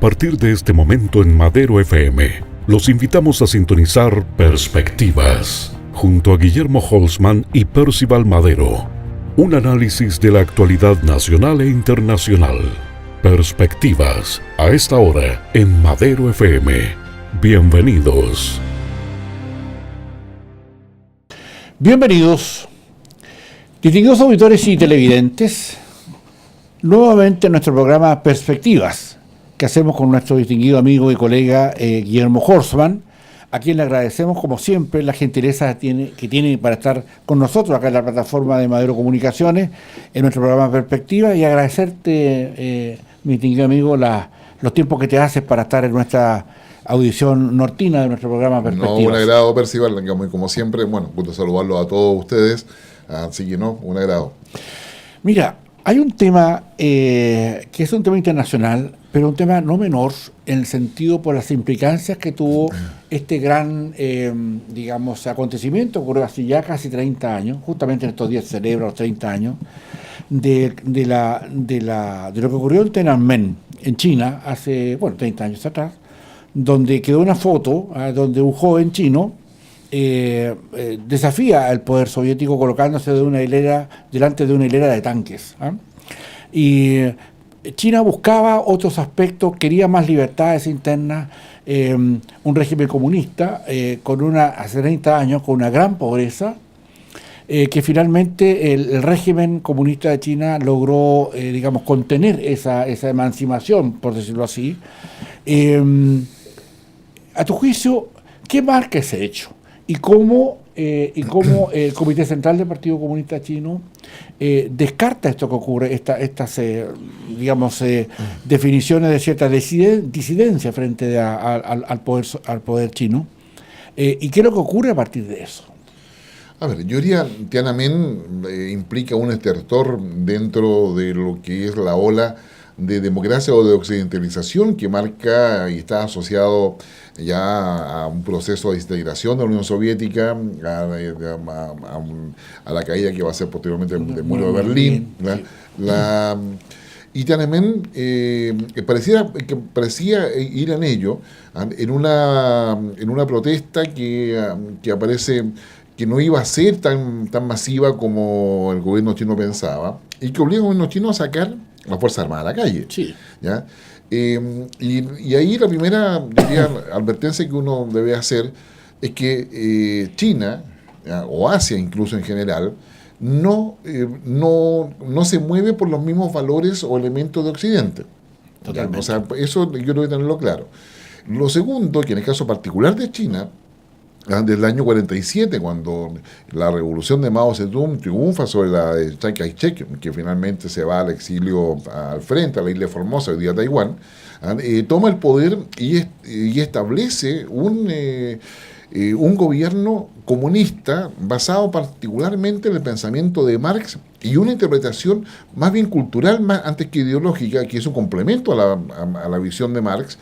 partir de este momento en Madero FM, los invitamos a sintonizar Perspectivas, junto a Guillermo Holzman y Percival Madero. Un análisis de la actualidad nacional e internacional. Perspectivas, a esta hora, en Madero FM. Bienvenidos. Bienvenidos, distinguidos auditores y televidentes, nuevamente en nuestro programa Perspectivas, que hacemos con nuestro distinguido amigo y colega Guillermo Holzman, a quien le agradecemos como siempre la gentileza que tiene para estar con nosotros acá en la plataforma de Madero Comunicaciones, en nuestro programa Perspectivas, y agradecerte, mi distinguido amigo, los tiempos que te haces para estar en nuestra audición nortina de nuestro programa Perspectivas. No, un agrado, Percival, como siempre, bueno, gusto saludarlos a todos ustedes, así que no, un agrado. Mira, hay un tema que es un tema internacional, pero un tema no menor en el sentido por las implicancias que tuvo este gran, acontecimiento, ocurrió hace ya casi 30 años, justamente en estos días se celebra los 30 años, de lo que ocurrió en Tiananmen, en China, hace, 30 años atrás, donde quedó una foto donde un joven chino desafía al poder soviético colocándose delante de una hilera de tanques. Y China buscaba otros aspectos, quería más libertades internas, un régimen comunista hace 30 años con una gran pobreza, que finalmente el régimen comunista de China logró, contener esa emancipación, por decirlo así. A tu juicio, ¿qué marca ese hecho? ¿Y cómo el Comité Central del Partido Comunista Chino descarta esto que ocurre, estas definiciones de cierta disidencia frente al poder chino? ¿Y qué es lo que ocurre a partir de eso? A ver, yo diría, Tiananmen implica un estertor dentro de lo que es la ola de democracia o de occidentalización que marca y está asociado ya a un proceso de desintegración de la Unión Soviética, a la caída que va a ser posteriormente del muro de Berlín. Y Tiananmen parecía ir en ello, en una protesta que aparece que no iba a ser tan masiva como el gobierno chino pensaba, y que obliga al gobierno chino a sacar la Fuerza Armada a la calle. Sí. ¿Ya? Y ahí la primera advertencia que uno debe hacer es que China, o Asia incluso en general, no se mueve por los mismos valores o elementos de Occidente. Totalmente. O sea, eso yo tengo que tenerlo claro. Lo segundo, que en el caso particular de China, desde el año 47, cuando la revolución de Mao Zedong triunfa sobre la de Chiang Kai-shek, que finalmente se va al exilio al frente, a la isla de Formosa, hoy día Taiwán, toma el poder y establece un gobierno comunista basado particularmente en el pensamiento de Marx y una interpretación más bien cultural más antes que ideológica, que es un complemento a la visión de Marx,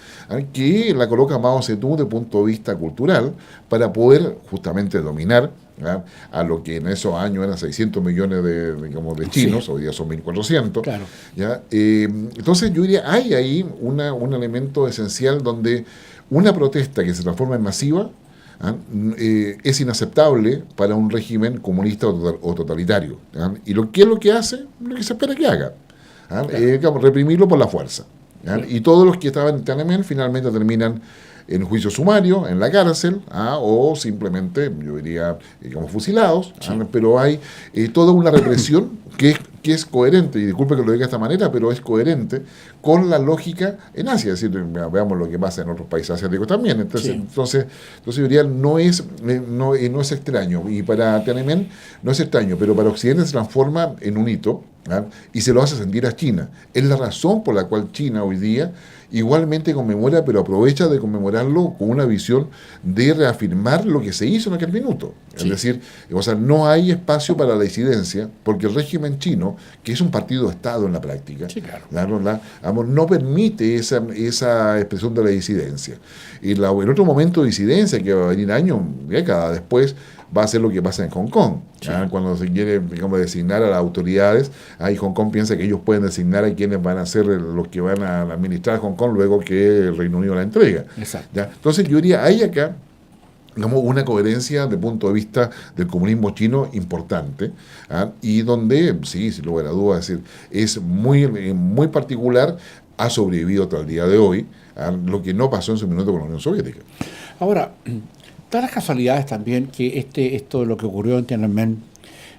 que la coloca Mao Zedong desde el punto de vista cultural para poder justamente dominar a lo que en esos años eran 600 millones de chinos, sí. Hoy día son 1.400. Claro. ¿Ya? Entonces yo diría, hay ahí un elemento esencial donde una protesta que se transforma en masiva es inaceptable para un régimen comunista o totalitario. ¿Y qué es lo que hace? Lo que se espera que haga. Claro. Reprimirlo por la fuerza. Sí. Y todos los que estaban en Tiananmen finalmente terminan en juicio sumario, en la cárcel, o simplemente, yo diría, fusilados. Sí. Pero hay toda una represión que es coherente, y disculpe que lo diga de esta manera, pero es coherente con la lógica en Asia. Es decir, veamos lo que pasa en otros países asiáticos también. Entonces yo diría, no es extraño. Y para Tiananmen no es extraño, pero para Occidente se transforma en un hito, y se lo hace sentir a China. Es la razón por la cual China hoy día igualmente conmemora, pero aprovecha de conmemorarlo con una visión de reafirmar lo que se hizo en aquel minuto. Sí. Es decir, no hay espacio para la disidencia, porque el régimen chino, que es un partido de Estado en la práctica, sí, claro. No permite esa expresión de la disidencia. Y en otro momento de disidencia, que va a venir años, décadas después, va a ser lo que pasa en Hong Kong. Sí. Cuando se quiere, digamos, designar a las autoridades, ahí Hong Kong piensa que ellos pueden designar a quienes van a ser los que van a administrar Hong Kong luego que el Reino Unido la entrega. Exacto. ¿Ya? Entonces yo diría, hay acá, digamos, una coherencia de punto de vista del comunismo chino importante, y donde, sí, sin lugar a dudas, es decir, es muy particular, ha sobrevivido hasta el día de hoy, lo que no pasó en su minuto con la Unión Soviética. Ahora, da las casualidades también que esto de lo que ocurrió en Tiananmen,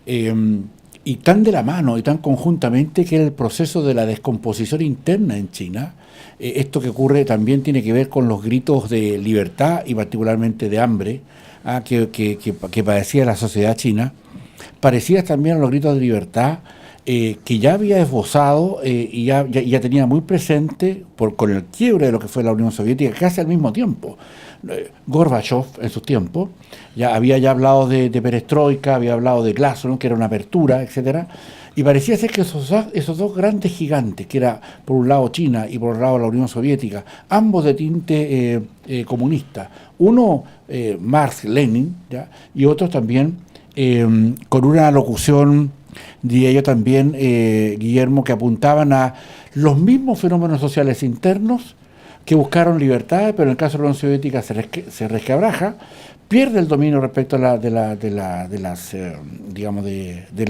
y tan de la mano y tan conjuntamente, que era el proceso de la descomposición interna en China. Esto que ocurre también tiene que ver con los gritos de libertad y particularmente de hambre que padecía la sociedad china, parecidas también a los gritos de libertad que ya había esbozado y ya tenía muy presente con el quiebre de lo que fue la Unión Soviética, casi al mismo tiempo. Gorbachev en sus tiempos había hablado de perestroika, había hablado de glasnost, que era una apertura, etcétera, y parecía ser que esos dos grandes gigantes, que era por un lado China y por otro lado la Unión Soviética, ambos de tinte comunista, uno Marx, Lenin, y otros también con una locución, diría yo también, Guillermo, que apuntaban a los mismos fenómenos sociales internos, que buscaron libertad, pero en el caso de la Unión Soviética se resquebraja, pierde el dominio respecto a de la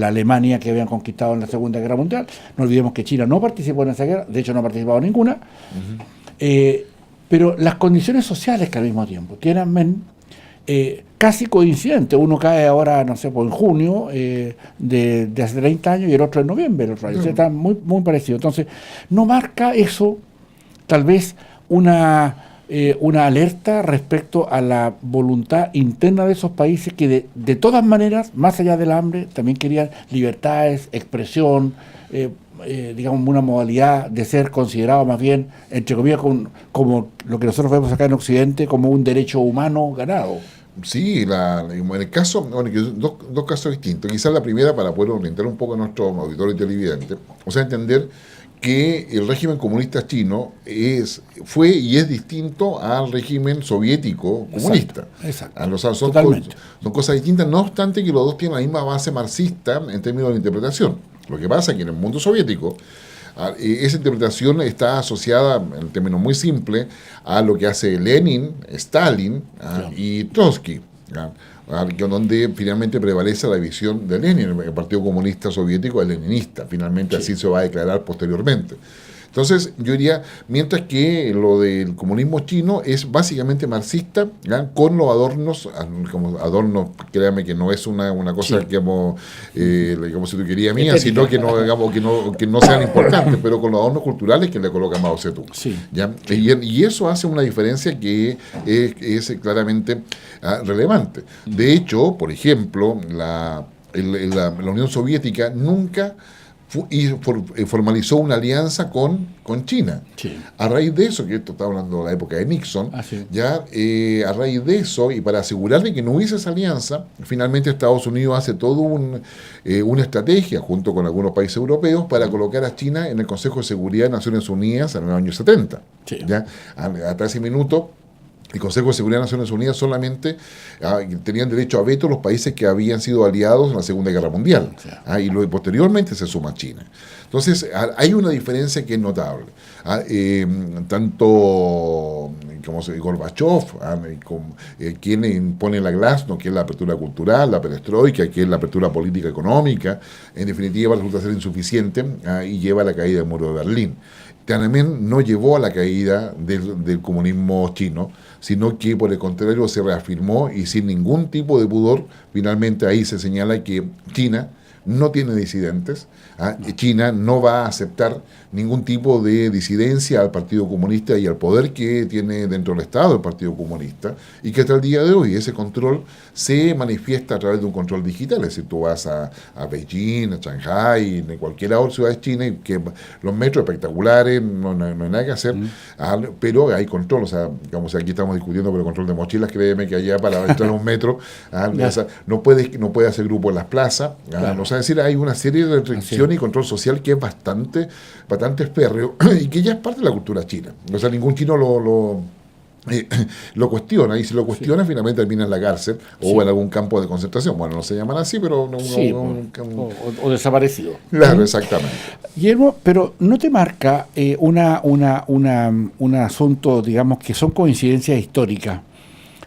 Alemania que habían conquistado en la Segunda Guerra Mundial. No olvidemos que China no participó en esa guerra, de hecho no ha participado en ninguna, pero las condiciones sociales que al mismo tiempo Tiananmen, casi coincidente, uno cae ahora, no sé, en junio de hace 30 años y el otro en noviembre, el otro año. O sea, está muy, muy parecido. Entonces, no marca eso, tal vez, una alerta respecto a la voluntad interna de esos países que de todas maneras, más allá del hambre, también querían libertades, expresión, digamos, una modalidad de ser considerado más bien, entre comillas, como lo que nosotros vemos acá en Occidente, como un derecho humano ganado. Sí, en el caso, dos casos distintos. Quizás la primera, para poder orientar un poco a nuestro auditorio televidente, o sea, entender que el régimen comunista chino fue y es distinto al régimen soviético comunista. Exacto. Son cosas distintas, no obstante que los dos tienen la misma base marxista en términos de interpretación. Lo que pasa es que en el mundo soviético, esa interpretación está asociada, en términos muy simples, a lo que hace Lenin, Stalin, claro, y Trotsky, donde finalmente prevalece la visión de Lenin. El Partido Comunista Soviético es leninista, finalmente, sí, así se va a declarar posteriormente. Entonces, yo diría, mientras que lo del comunismo chino es básicamente marxista, con los adornos, créame que no es una cosa, sí, como si tú querías mía, sino que no, digamos, que no sean importantes, pero con los adornos culturales que le coloca Mao Zedong. Sí. Y eso hace una diferencia que es claramente relevante. De hecho, por ejemplo, la Unión Soviética nunca formalizó una alianza con China. Sí. A raíz de eso, que esto está hablando de la época de Nixon, sí, a raíz de eso, y para asegurar de que no hubiese esa alianza, finalmente Estados Unidos hace toda una estrategia, junto con algunos países europeos, para colocar a China en el Consejo de Seguridad de Naciones Unidas en los años 70. Sí. Hasta ese minuto, el Consejo de Seguridad de Naciones Unidas solamente tenían derecho a veto los países que habían sido aliados en la Segunda Guerra Mundial. Y posteriormente se suma China. Entonces, hay una diferencia que es notable. Tanto como Gorbachev, quien impone la glasnost, que es la apertura cultural, la perestroika, que es la apertura política económica, en definitiva resulta ser insuficiente y lleva a la caída del muro de Berlín. Tiananmen no llevó a la caída del comunismo chino, sino que por el contrario se reafirmó y sin ningún tipo de pudor, finalmente ahí se señala que China no tiene disidentes, China no va a aceptar ningún tipo de disidencia al Partido Comunista y al poder que tiene dentro del Estado el Partido Comunista, y que hasta el día de hoy ese control se manifiesta a través de un control digital. Es decir, tú vas a Beijing, a Shanghai, en cualquier otra ciudad de China, y que los metros espectaculares, no hay nada que hacer, pero hay control. O sea, digamos, aquí estamos discutiendo por el control de mochilas, créeme que allá para entrar a un metro, o sea, no puede hacer grupo en las plazas, claro. O sea, es decir, hay una serie de restricciones y control social que es bastante férreo y que ya es parte de la cultura china. O sea, ningún chino lo cuestiona, y si lo cuestiona finalmente termina en la cárcel o en algún campo de concentración. Bueno, no se llaman así, pero o desaparecido. Claro, exactamente. Guillermo, pero ¿no te marca un asunto, digamos, que son coincidencias históricas,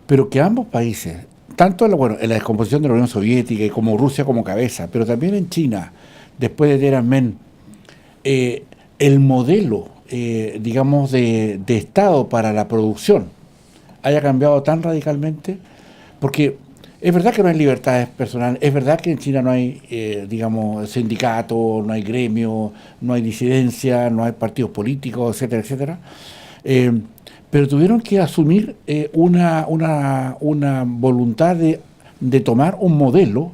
pero que ambos países, tanto en la descomposición de la Unión Soviética y como Rusia como cabeza, pero también en China, después de Tiananmen, el modelo, digamos, de Estado para la producción haya cambiado tan radicalmente? Porque es verdad que no hay libertades personales, es verdad que en China no hay, digamos, sindicatos, no hay gremios, no hay disidencia, no hay partidos políticos, etcétera, etcétera. Pero tuvieron que asumir una voluntad de tomar un modelo,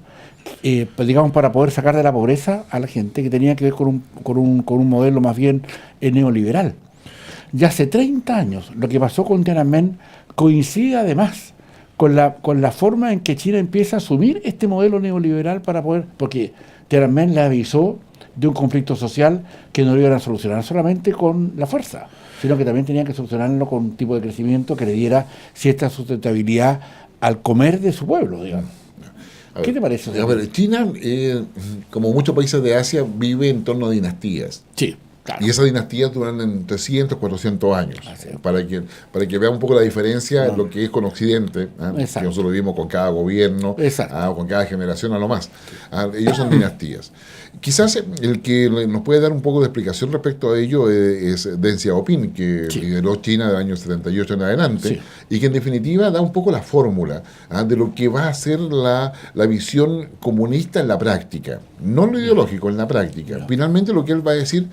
digamos, para poder sacar de la pobreza a la gente, que tenía que ver con un modelo más bien neoliberal. Ya hace 30 años, lo que pasó con Tiananmen coincide además con la forma en que China empieza a asumir este modelo neoliberal para poder, porque Tiananmen le avisó de un conflicto social que no lo iban a solucionar solamente con la fuerza, sino que también tenían que solucionarlo con un tipo de crecimiento que le diera cierta sustentabilidad al comer de su pueblo, digamos. ¿Qué te parece? A ver, China, como muchos países de Asia, vive en torno a dinastías. Sí, claro. Y esas dinastías duran en 300, 400 años. Para que vean un poco la diferencia en lo que es con Occidente, que nosotros vivimos con cada gobierno, o con cada generación a lo más. Ellos son dinastías. Quizás el que nos puede dar un poco de explicación respecto a ello es Deng Xiaoping, que lideró China del año 78 en adelante, y que en definitiva da un poco la fórmula de lo que va a ser la visión comunista en la práctica. No en lo ideológico, en la práctica. Finalmente lo que él va a decir: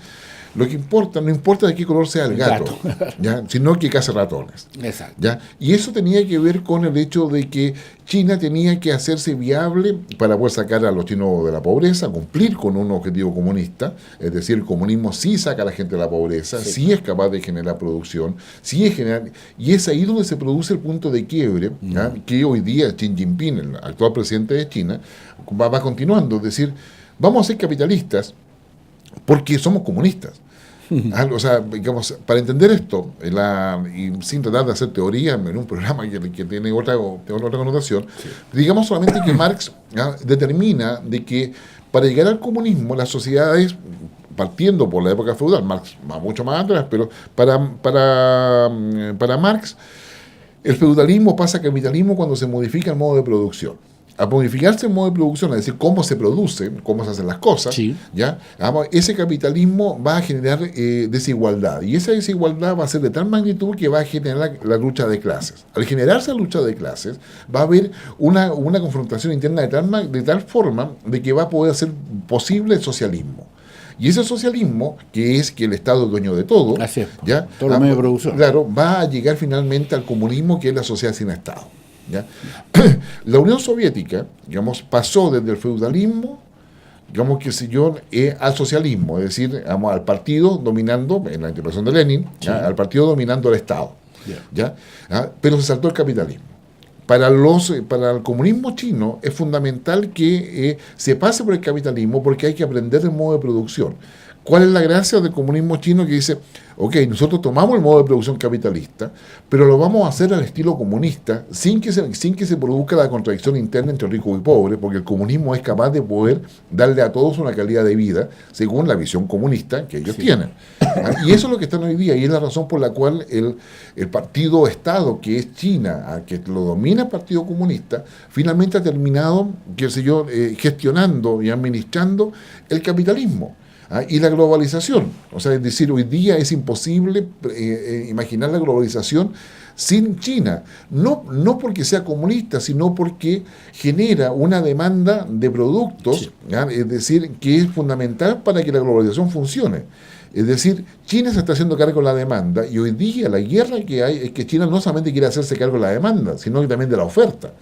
lo que importa, no importa de qué color sea el gato. ¿Ya? Sino que caza ratones. Exacto. ¿Ya? Y eso tenía que ver con el hecho de que China tenía que hacerse viable para poder sacar a los chinos de la pobreza, cumplir con un objetivo comunista. Es decir, el comunismo sí saca a la gente de la pobreza, sí es capaz de generar producción, sí es y es ahí donde se produce el punto de quiebre, que hoy día Xi Jinping, el actual presidente de China, va continuando. Es decir, vamos a ser capitalistas porque somos comunistas. O sea, digamos, para entender esto, y sin tratar de hacer teoría en un programa que tiene otra connotación, digamos solamente que Marx determina de que para llegar al comunismo las sociedades, partiendo por la época feudal, Marx va mucho más atrás, pero para Marx el feudalismo pasa a capitalismo cuando se modifica el modo de producción. A modificarse el modo de producción, es decir, cómo se produce, cómo se hacen las cosas, ¿ya? Ese capitalismo va a generar desigualdad. Y esa desigualdad va a ser de tal magnitud que va a generar la lucha de clases. Al generarse la lucha de clases, va a haber una confrontación interna de tal forma de que va a poder ser posible el socialismo. Y ese socialismo, que es que el Estado es dueño de todo, ¿ya? Todo los medios de producción. Claro, va a llegar finalmente al comunismo, que es la sociedad sin Estado. ¿Ya? La Unión Soviética, digamos, pasó desde el feudalismo, digamos, al socialismo, es decir, al partido dominando, en la interpretación de Lenin, al partido dominando el Estado. ¿Ya? Pero se saltó el capitalismo. Para el comunismo chino es fundamental que se pase por el capitalismo, porque hay que aprender el modo de producción. ¿Cuál es la gracia del comunismo chino? Que dice, ok, nosotros tomamos el modo de producción capitalista, pero lo vamos a hacer al estilo comunista, sin que se produzca la contradicción interna entre rico y pobre, porque el comunismo es capaz de poder darle a todos una calidad de vida según la visión comunista que ellos tienen. Y eso es lo que están hoy día, y es la razón por la cual el partido Estado, que es China, que lo domina el Partido Comunista, finalmente ha terminado, gestionando y administrando el capitalismo. Y la globalización, o sea, es decir, hoy día es imposible imaginar la globalización sin China, no porque sea comunista, sino porque genera una demanda de productos, es decir, que es fundamental para que la globalización funcione. Es decir, China se está haciendo cargo de la demanda, y hoy día la guerra que hay es que China no solamente quiere hacerse cargo de la demanda, sino que también de la oferta.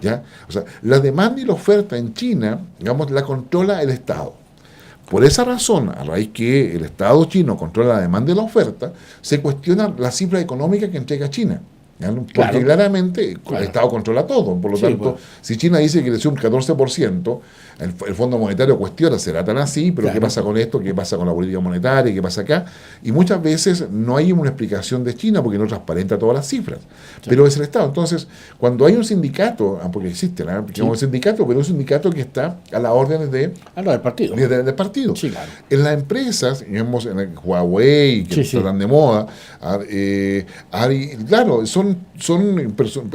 ¿Ya? O sea, la demanda y la oferta en China, digamos, la controla el Estado. Por esa razón, a raíz que el Estado chino controla la demanda y la oferta, se cuestiona la cifra económica que entrega China. ¿ya? Porque Claro. claramente el Claro. Estado controla todo. Por lo Sí, tanto, pues. si China dice que creció un 14%, el Fondo Monetario cuestiona, ¿será tan así? ¿Pero Claro. qué pasa con esto? ¿Qué pasa con la política monetaria? ¿Qué pasa acá? Y muchas veces no hay una explicación de China porque no transparenta todas las cifras. Sí. Pero es el Estado. Entonces, cuando hay un sindicato, porque existe, ¿no? Sí. Un sindicato, pero un sindicato que está a las órdenes Ah, no, del partido. del partido. Sí, claro. En las empresas, digamos, en el Huawei, que Sí. están de moda, claro, son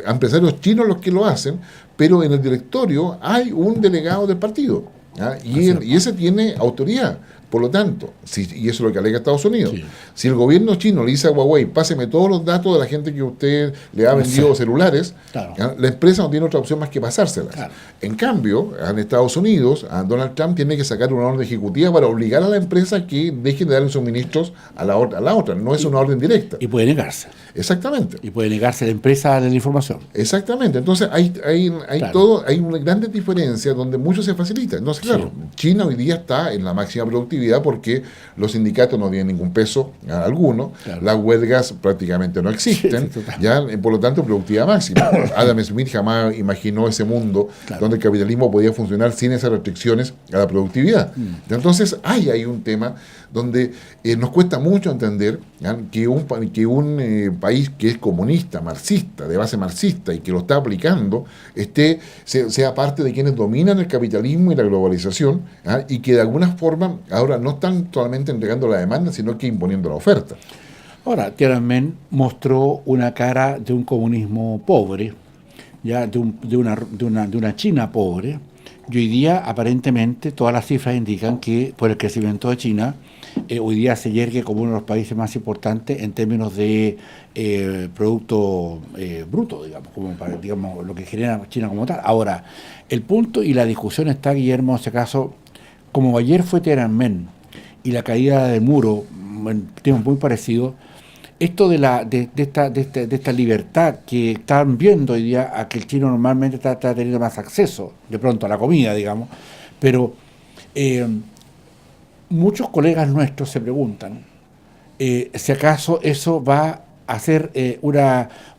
empresarios chinos los que lo hacen, pero en el directorio hay un delegado del partido, ¿ya? Y ese tiene autoridad. Por lo tanto, y eso es lo que alega Estados Unidos, Sí. si el gobierno chino le dice a Huawei, páseme todos los datos de la gente que usted le ha vendido celulares, Claro. ¿ya? La empresa no tiene otra opción más que pasárselas. Claro. En cambio, en Estados Unidos, Donald Trump tiene que sacar una orden ejecutiva para obligar a la empresa que dejen de darle suministros a la otra. No es una orden directa. Y puede negarse. Exactamente. Y puede negarse la empresa de la información. Exactamente. Entonces hay Claro. hay una grandes diferencias donde mucho se facilita. Entonces, claro, China hoy día está en la máxima productividad porque los sindicatos no tienen ningún peso alguno, Claro. las huelgas prácticamente no existen, Sí, total. ya, por lo tanto, productividad máxima. Adam Smith jamás imaginó ese mundo Claro. donde el capitalismo podía funcionar sin esas restricciones a la productividad. Entonces, hay un tema donde nos cuesta mucho entender, ¿ya?, que un país que es comunista, marxista, de base marxista y que lo está aplicando, sea parte de quienes dominan el capitalismo y la globalización, ¿ya?, y que de alguna forma ahora no están solamente entregando la demanda, sino que imponiendo la oferta. Ahora, Tiananmen mostró una cara de un comunismo pobre, ya de una China pobre, y hoy día aparentemente todas las cifras indican que por el crecimiento de China, hoy día se yergue como uno de los países más importantes en términos de producto bruto, digamos, lo que genera China como tal. Ahora, el punto y la discusión está, Guillermo, en este caso, como ayer fue Tiananmen y la caída del muro, en tiempos muy parecidos, esto de esta libertad que están viendo hoy día, a que el chino normalmente está teniendo más acceso, de pronto, a la comida, digamos, pero muchos colegas nuestros se preguntan si acaso eso va a ser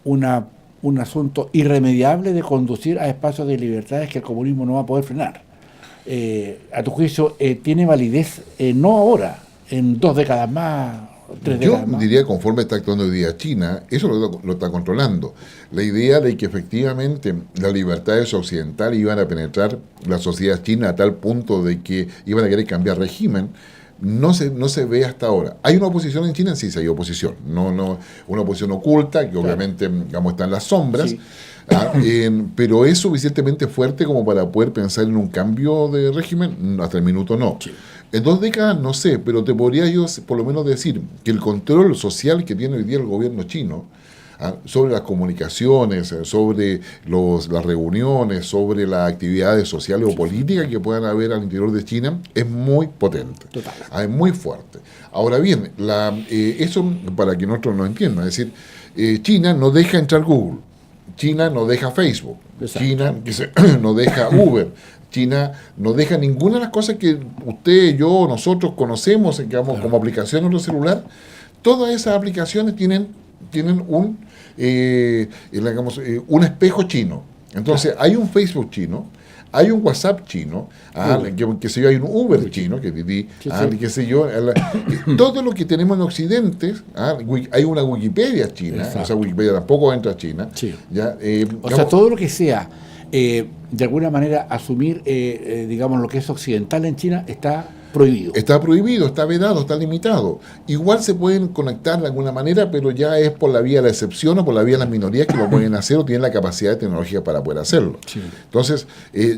un asunto irremediable de conducir a espacios de libertades que el comunismo no va a poder frenar. A tu juicio, ¿tiene validez no ahora, en 2 décadas más, 3 Yo décadas más? diría, conforme está actuando hoy día China, eso lo está controlando. La idea de que efectivamente las libertades occidentales iban a penetrar la sociedad china a tal punto de que iban a querer cambiar régimen, no se ve hasta ahora. ¿Hay una oposición en China? Sí, hay oposición. No, una oposición oculta, que obviamente, digamos, está en las sombras, Sí. pero es suficientemente fuerte como para poder pensar en un cambio de régimen. Hasta el minuto no. Sí. En 2 décadas no sé, pero te podría yo por lo menos decir que el control social que tiene hoy día el gobierno chino sobre las comunicaciones, sobre las reuniones, sobre las actividades sociales o políticas que puedan haber al interior de China, es muy potente. Total. Es muy fuerte. Ahora bien, eso para que nosotros lo entiendan, es decir, China no deja entrar Google, China no deja Facebook, Exacto. China no deja Uber, China no deja ninguna de las cosas que usted, yo, nosotros conocemos, digamos, como aplicación en nuestro celular. Todas esas aplicaciones tienen un espejo chino. Entonces, hay un Facebook chino, hay un WhatsApp chino, que sé yo, hay un Uber chino, que Didi, Sí, sí. qué sé yo. Todo lo que tenemos en Occidente, hay una Wikipedia china, Exacto. o sea, Wikipedia tampoco entra a China. Sí. ¿Ya? O sea, todo lo que sea, de alguna manera, asumir, digamos, lo que es occidental en China está prohibido. Está prohibido, está vedado, está limitado. Igual se pueden conectar de alguna manera, pero ya es por la vía de la excepción o por la vía de las minorías que lo pueden hacer o tienen la capacidad tecnológica para poder hacerlo. Sí. Entonces,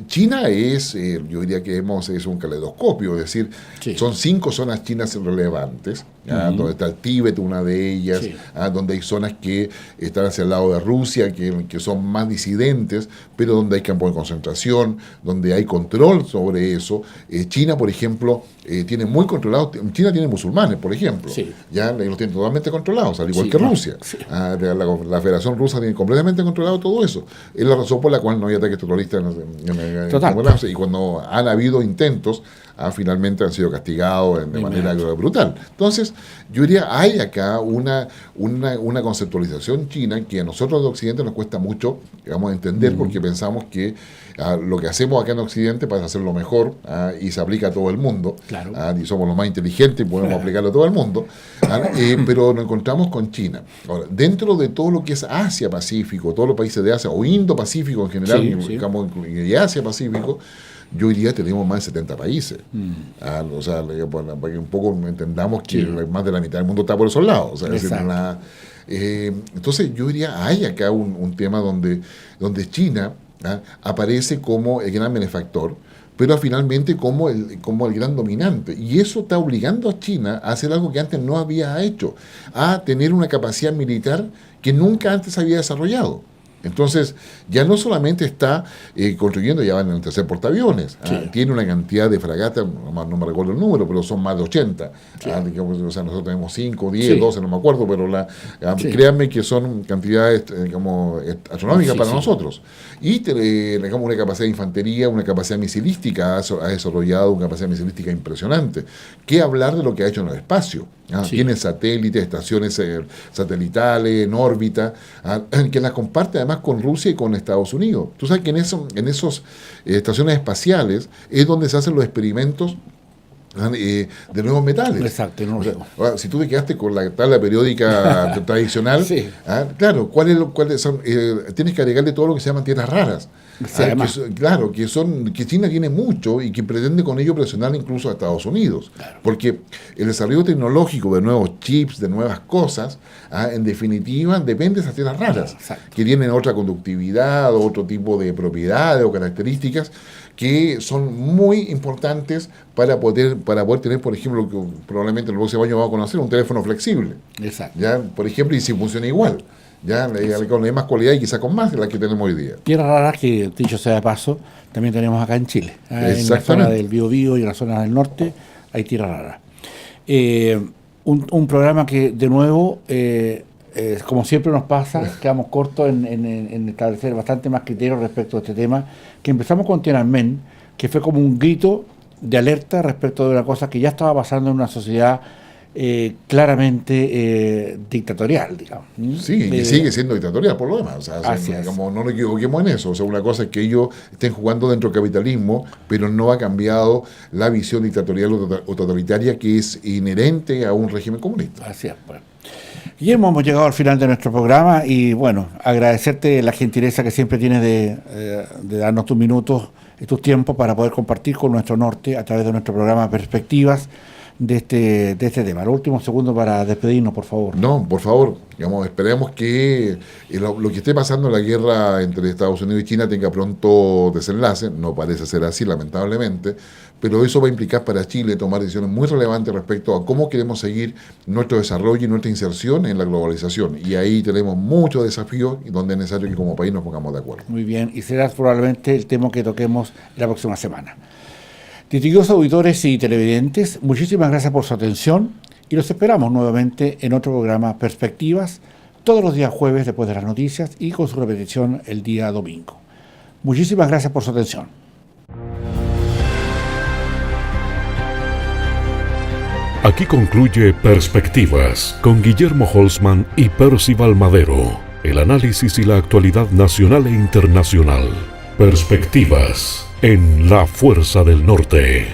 China yo diría que es un caleidoscopio, es decir, Sí. son 5 zonas chinas relevantes, donde está el Tíbet, una de ellas, Sí. donde hay zonas que están hacia el lado de Rusia, que son más disidentes, pero donde hay campos de concentración, donde hay control sobre eso. China, por ejemplo, tiene muy controlado. China tiene musulmanes, por ejemplo. Sí. Ya los tiene totalmente controlados, al igual Sí, que no, Rusia. sí. La Federación Rusa tiene completamente controlado todo eso. Es la razón por la cual no hay ataques terroristas en Total. y cuando han habido intentos finalmente han sido castigados de manera brutal. Entonces, yo diría, hay acá una conceptualización china que a nosotros de Occidente nos cuesta mucho, digamos, entender, porque pensamos que lo que hacemos acá en Occidente pasa a ser lo mejor y se aplica a todo el mundo, y somos los más inteligentes y podemos aplicarlo a todo el mundo, pero nos encontramos con China. Ahora, dentro de todo lo que es Asia-Pacífico, todos los países de Asia, o Indo-Pacífico en general, digamos, y Asia-Pacífico, yo diría tenemos más de 70 países. O sea, para que un poco entendamos que más de la mitad del mundo está por esos lados. O sea, entonces yo diría, hay acá un tema donde China aparece como el gran benefactor, pero finalmente como el gran dominante. Y eso está obligando a China a hacer algo que antes no había hecho, a tener una capacidad militar que nunca antes había desarrollado. Entonces, ya no solamente está construyendo, ya van en el tercer portaaviones, tiene una cantidad de fragatas, no me recuerdo el número, pero son más de 80. Digamos, o sea, nosotros tenemos 5, 10, 12, no me acuerdo, pero créanme que son cantidades astronómicas para nosotros. Y digamos, una capacidad de infantería, una capacidad misilística, ha desarrollado una capacidad misilística impresionante. ¿Qué hablar de lo que ha hecho en el espacio? Tiene satélites, estaciones satelitales en órbita, que las comparte además con Rusia y con Estados Unidos. Tú sabes que en esas estaciones espaciales es donde se hacen los experimentos de nuevos metales. Exacto, no lo digo. Si tú te quedaste con la tabla periódica tradicional, claro, ¿cuáles son? Tienes que agregarle todo lo que se llaman tierras raras. Que China tiene mucho y que pretende con ello presionar incluso a Estados Unidos. Porque el desarrollo tecnológico de nuevos chips, de nuevas cosas, en definitiva depende de esas tierras raras, que tienen otra conductividad, otro tipo de propiedades o características que son muy importantes para poder tener, por ejemplo, lo que probablemente en el próximo año vamos a conocer, un teléfono flexible. ¿Ya? Por ejemplo, y si funciona igual. Ya con más cualidad y quizá con más de la que tenemos hoy día. Tierras raras que, dicho sea de paso, también tenemos acá en Chile. En la zona del Biobío y en la zona del norte hay tierras raras. Un programa que, de nuevo, como siempre nos pasa, quedamos cortos en establecer bastante más criterios respecto a este tema, que empezamos con Tiananmen, que fue como un grito de alerta respecto de una cosa que ya estaba pasando en una sociedad claramente dictatorial, digamos. Sí, y sigue siendo dictatorial por lo demás. Digamos, no nos equivoquemos en eso. O sea, una cosa es que ellos estén jugando dentro del capitalismo, pero no ha cambiado la visión dictatorial o totalitaria que es inherente a un régimen comunista. Así es, pues. Guillermo, hemos llegado al final de nuestro programa y, bueno, agradecerte la gentileza que siempre tienes de darnos tus minutos y tus tiempos para poder compartir con nuestro norte a través de nuestro programa Perspectivas de este tema. Los últimos segundos para despedirnos, por favor. No, por favor, digamos, esperemos que lo que esté pasando en la guerra entre Estados Unidos y China tenga pronto desenlace. No parece ser así, lamentablemente, pero eso va a implicar para Chile tomar decisiones muy relevantes respecto a cómo queremos seguir nuestro desarrollo y nuestra inserción en la globalización. Y ahí tenemos muchos desafíos y donde es necesario que como país nos pongamos de acuerdo. Muy bien, y será probablemente el tema que toquemos la próxima semana. Distinguidos auditores y televidentes, muchísimas gracias por su atención y los esperamos nuevamente en otro programa Perspectivas, todos los días jueves después de las noticias y con su repetición el día domingo. Muchísimas gracias por su atención. Aquí concluye Perspectivas con Guillermo Holzman y Percival Madero, el análisis y la actualidad nacional e internacional. Perspectivas en La Fuerza del Norte.